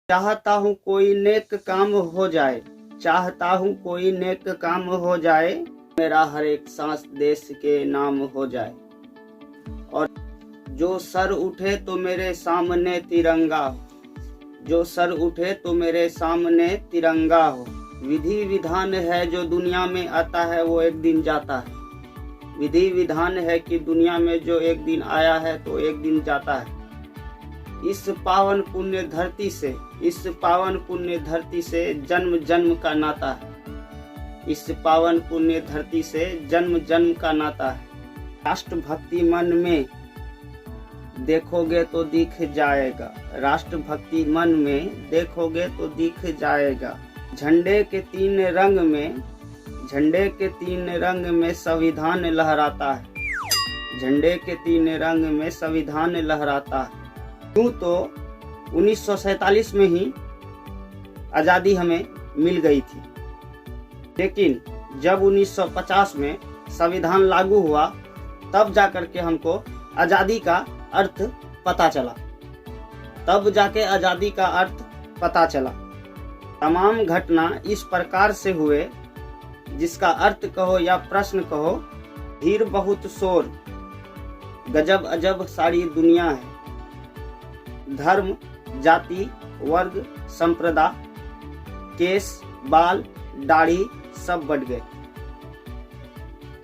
चाहता हूँ कोई नेक काम हो जाए, चाहता हूँ कोई नेक काम हो जाए, मेरा हर एक सांस देश के नाम हो जाए। और जो सर उठे तो मेरे सामने तिरंगा हो, जो सर उठे तो मेरे सामने तिरंगा हो। विधि विधान है जो दुनिया में आता है वो एक दिन जाता है, विधि विधान है कि दुनिया में जो एक दिन आया है तो एक दिन जाता है। इस पावन पुण्य धरती से, इस पावन पुण्य धरती से जन्म जन्म का नाता है, इस पावन पुण्य धरती से जन्म जन्म का नाता है। राष्ट्रभक्ति मन में देखोगे तो दिख जाएगा, राष्ट्रभक्ति मन में देखोगे तो दिख जाएगा। झंडे के तीन रंग में, झंडे के तीन रंग में संविधान लहराता है, झंडे के तीन रंग में संविधान लहराता है। यूँ तो 1947 में ही आज़ादी हमें मिल गई थी, लेकिन जब 1950 में संविधान लागू हुआ तब जाकर के हमको आज़ादी का अर्थ पता चला, तब जाके आज़ादी का अर्थ पता चला। तमाम घटना इस प्रकार से हुए जिसका अर्थ कहो या प्रश्न कहो, भीड़ बहुत शोर, गजब अजब सारी दुनिया है। धर्म, जाति, वर्ग, संप्रदाय, केस, बाल, दाढ़ी सब बढ़ गए।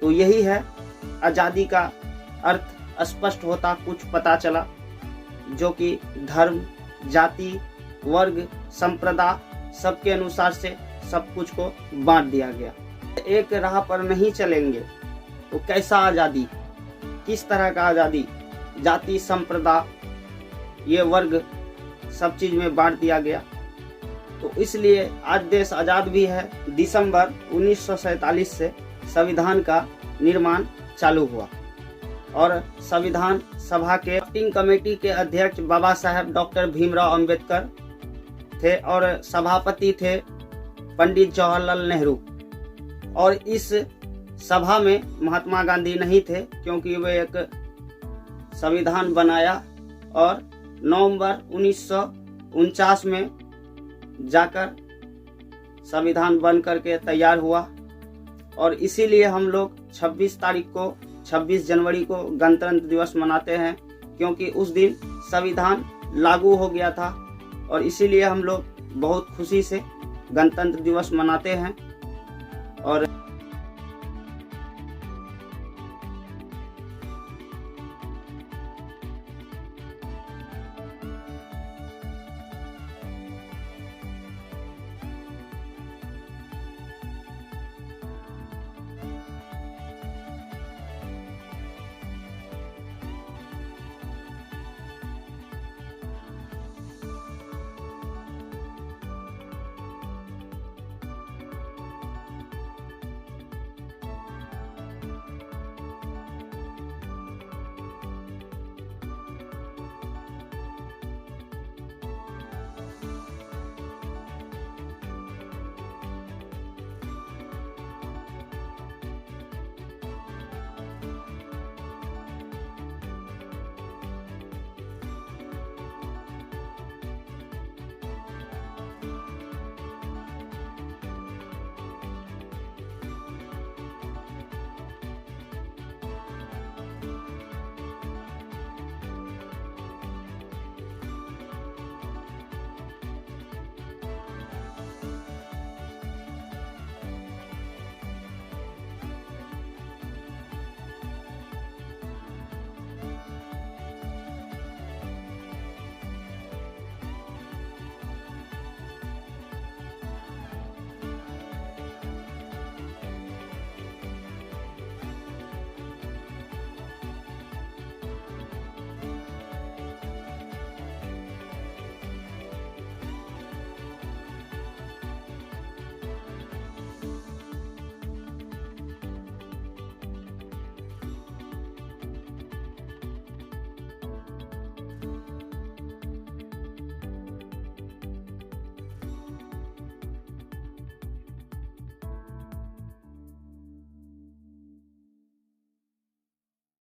तो यही है आज़ादी का अर्थ, स्पष्ट होता कुछ पता चला, जो कि धर्म, जाति, वर्ग, संप्रदाय सबके अनुसार से सब कुछ को बांट दिया गया। एक राह पर नहीं चलेंगे तो कैसा आज़ादी, किस तरह का आज़ादी? जाति, संप्रदाय, ये वर्ग सब चीज में बांट दिया गया। तो इसलिए आज देश आज़ाद भी है। दिसंबर 1947 से संविधान का निर्माण चालू हुआ और संविधान सभा के एक्टिंग कमेटी के अध्यक्ष बाबा साहेब डॉक्टर भीमराव अंबेडकर थे और सभापति थे पंडित जवाहरलाल नेहरू। और इस सभा में महात्मा गांधी नहीं थे, क्योंकि वे एक संविधान बनाया और नवंबर 1949 में जाकर संविधान बन करके तैयार हुआ। और इसीलिए हम लोग 26 तारीख को, 26 जनवरी को गणतंत्र दिवस मनाते हैं, क्योंकि उस दिन संविधान लागू हो गया था। और इसीलिए हम लोग बहुत खुशी से गणतंत्र दिवस मनाते हैं। और